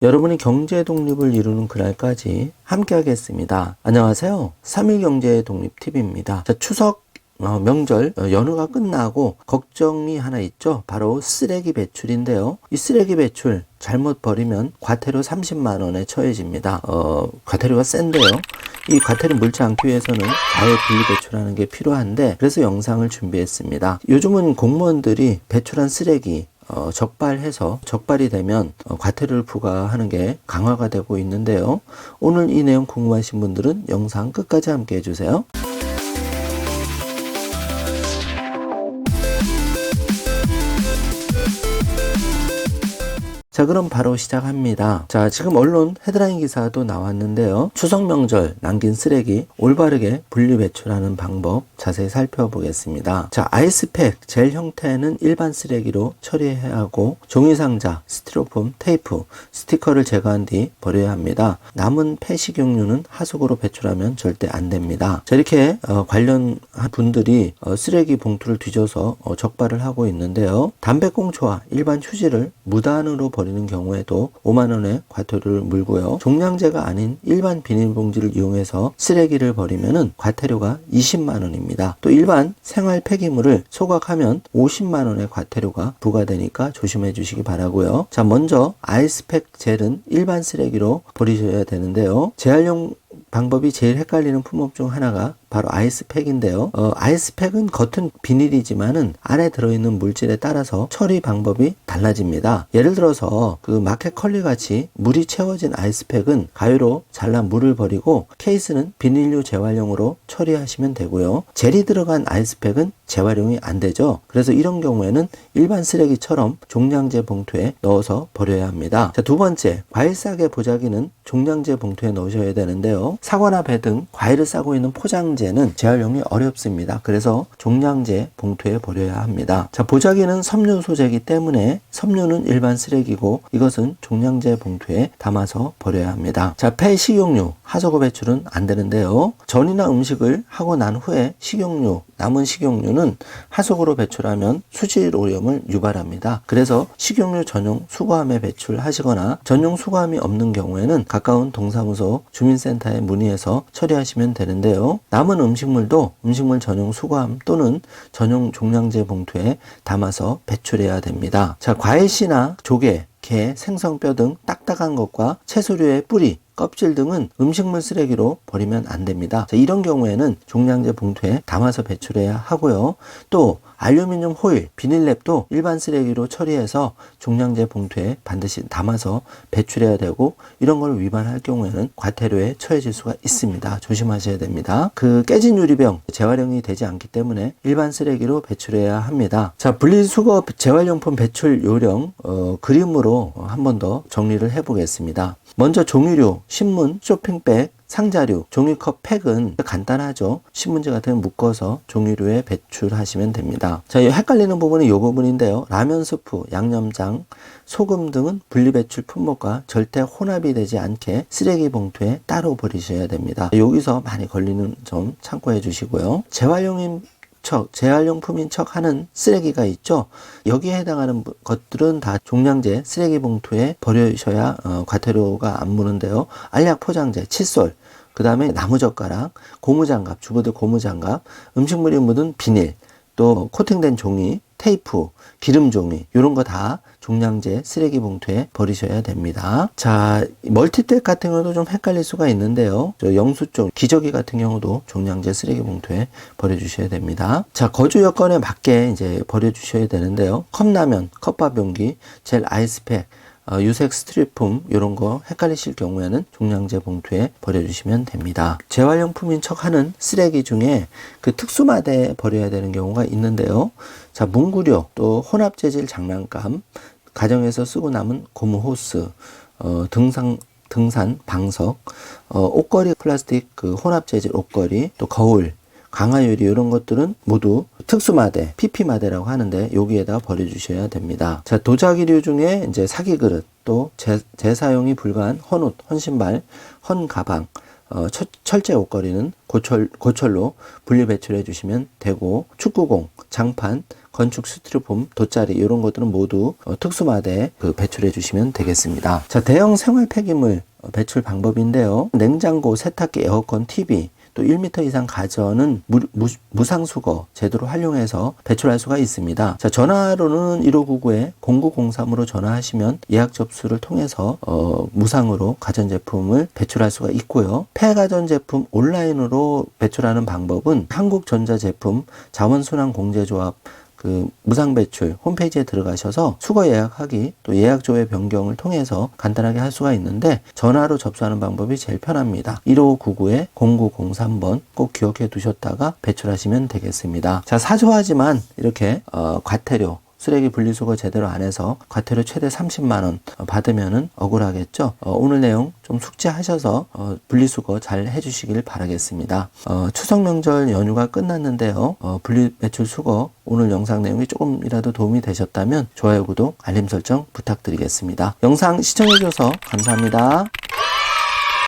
여러분이 경제 독립을 이루는 그날까지 함께 하겠습니다. 안녕하세요. 3일 경제 독립 TV입니다. 자, 추석 명절 연휴가 끝나고 걱정이 하나 있죠. 바로 쓰레기 배출인데요. 이 쓰레기 배출 잘못 버리면 과태료 30만 원에 처해집니다. 과태료가 센데요. 이 과태료 물지 않기 위해서는 자해 분리 배출하는 게 필요한데, 그래서 영상을 준비했습니다. 요즘은 공무원들이 배출한 쓰레기 적발해서 적발이 되면 과태료를 부과하는 게 강화가 되고 있는데요. 오늘 이 내용 궁금하신 분들은 영상 끝까지 함께 해주세요. 자, 그럼 바로 시작합니다. 자, 지금 언론 헤드라인 기사도 나왔는데요. 추석 명절 남긴 쓰레기 올바르게 분리 배출하는 방법 자세히 살펴보겠습니다. 자, 아이스팩 젤 형태는 일반 쓰레기로 처리해야 하고, 종이상자, 스티로폼, 테이프, 스티커를 제거한 뒤 버려야 합니다. 남은 폐식용유는 하수구로 배출하면 절대 안 됩니다. 자, 이렇게 관련 분들이 쓰레기 봉투를 뒤져서 적발을 하고 있는데요. 담배꽁초와 일반 휴지를 무단으로 버리는 경우에도 5만 원의 과태료를 물고요. 종량제가 아닌 일반 비닐봉지를 이용해서 쓰레기를 버리면은 과태료가 20만 원입니다. 또 일반 생활 폐기물을 소각하면 50만 원의 과태료가 부과되니까 조심해 주시기 바라고요. 자, 먼저 아이스팩 젤은 일반 쓰레기로 버리셔야 되는데요. 재활용 방법이 제일 헷갈리는 품목 중 하나가 바로 아이스팩인데요. 아이스팩은 겉은 비닐이지만은 안에 들어있는 물질에 따라서 처리 방법이 달라집니다. 예를 들어서 그 마켓 컬리 같이 물이 채워진 아이스팩은 가위로 잘라 물을 버리고, 케이스는 비닐류 재활용으로 처리하시면 되고요. 젤이 들어간 아이스팩은 재활용이 안 되죠. 그래서 이런 경우에는 일반 쓰레기처럼 종량제 봉투에 넣어서 버려야 합니다. 자, 두 번째, 과일 싸개 보자기는 종량제 봉투에 넣으셔야 되는데요. 사과나 배 등 과일을 싸고 있는 포장재는 재활용이 어렵습니다. 그래서 종량제 봉투에 버려야 합니다. 자, 보자기는 섬유 소재이기 때문에 섬유는 일반 쓰레기고 이것은 종량제 봉투에 담아서 버려야 합니다. 자, 폐식용유, 하수구 배출은 안 되는데요. 전이나 음식을 하고 난 후에 남은 식용유는 하수구로 배출하면 수질 오염을 유발합니다. 그래서 식용유 전용 수거함에 배출하시거나 전용 수거함이 없는 경우에는 가까운 동사무소 주민센터에 문의해서 처리하시면 되는데요. 남은 음식물도 음식물 전용 수거함 또는 전용 종량제 봉투에 담아서 배출해야 됩니다. 자, 과일씨나 조개, 게, 생선뼈 등 딱딱한 것과 채소류의 뿌리, 껍질 등은 음식물 쓰레기로 버리면 안 됩니다. 자, 이런 경우에는 종량제 봉투에 담아서 배출해야 하고요. 또 알루미늄 호일, 비닐랩도 일반 쓰레기로 처리해서 종량제 봉투에 반드시 담아서 배출해야 되고, 이런 걸 위반할 경우에는 과태료에 처해질 수가 있습니다. 조심하셔야 됩니다. 그 깨진 유리병 재활용이 되지 않기 때문에 일반 쓰레기로 배출해야 합니다. 자, 분리수거 재활용품 배출 요령 그림으로 한 번 더 정리를 해보겠습니다. 먼저 종이류, 신문, 쇼핑백, 상자류, 종이컵 팩은 간단하죠. 신문지 같은 거 묶어서 종이류에 배출하시면 됩니다. 자, 헷갈리는 부분은 이 부분인데요. 라면 스프, 양념장, 소금 등은 분리배출 품목과 절대 혼합이 되지 않게 쓰레기 봉투에 따로 버리셔야 됩니다. 여기서 많이 걸리는 점 참고해 주시고요. 재활용품인 척 하는 쓰레기가 있죠. 여기에 해당하는 것들은 다 종량제 쓰레기 봉투에 버리셔야 과태료가 안 무는데요. 알약 포장재, 칫솔, 그 다음에 나무젓가락, 고무장갑, 주부들 고무장갑, 음식물이 묻은 비닐, 또 코팅된 종이, 테이프, 기름종이, 이런 거 다 종량제 쓰레기 봉투에 버리셔야 됩니다. 자, 멀티탭 같은 경우도 좀 헷갈릴 수가 있는데요. 영수증, 기저귀 같은 경우도 종량제 쓰레기 봉투에 버려주셔야 됩니다. 자, 거주 여건에 맞게 이제 버려주셔야 되는데요. 컵라면, 컵밥 용기, 젤 아이스팩, 유색 스티로폼 이런 거 헷갈리실 경우에는 종량제 봉투에 버려주시면 됩니다. 재활용품인 척 하는 쓰레기 중에 그 특수마대에 버려야 되는 경우가 있는데요. 자, 문구류, 또 혼합재질 장난감, 가정에서 쓰고 남은 고무 호스, 등산 방석, 옷걸이 플라스틱 그 혼합재질 옷걸이, 또 거울, 강화유리 이런 것들은 모두 특수마대, PP마대라고 하는데 여기에다 버려주셔야 됩니다. 자, 도자기류 중에 이제 사기그릇, 또 재사용이 불가한 헌옷, 헌신발, 헌가방, 철제 옷걸이는 고철로 분리 배출해 주시면 되고, 축구공, 장판, 건축 스티로폼, 돗자리 이런 것들은 모두 특수마대에 배출해 주시면 되겠습니다. 자, 대형 생활 폐기물 배출 방법인데요. 냉장고, 세탁기, 에어컨, TV, 또 1m 이상 가전은 무상수거 제도로 활용해서 배출할 수가 있습니다. 자, 전화로는 1599-0903으로 전화하시면 예약 접수를 통해서 무상으로 가전제품을 배출할 수가 있고요. 폐가전제품 온라인으로 배출하는 방법은 한국전자제품 자원순환공제조합 무상 배출 홈페이지에 들어가셔서 수거 예약하기, 또 예약 조회 변경을 통해서 간단하게 할 수가 있는데, 전화로 접수하는 방법이 제일 편합니다. 1599-0903번 꼭 기억해 두셨다가 배출하시면 되겠습니다. 자, 사소하지만 이렇게 과태료, 쓰레기 분리수거 제대로 안 해서 과태료 최대 30만원 받으면은 억울하겠죠. 오늘 내용 좀 숙지하셔서 분리수거 잘 해주시길 바라겠습니다. 추석 명절 연휴가 끝났는데요. 분리배출 수거 오늘 영상 내용이 조금이라도 도움이 되셨다면 좋아요, 구독, 알림 설정 부탁드리겠습니다. 영상 시청해주셔서 감사합니다.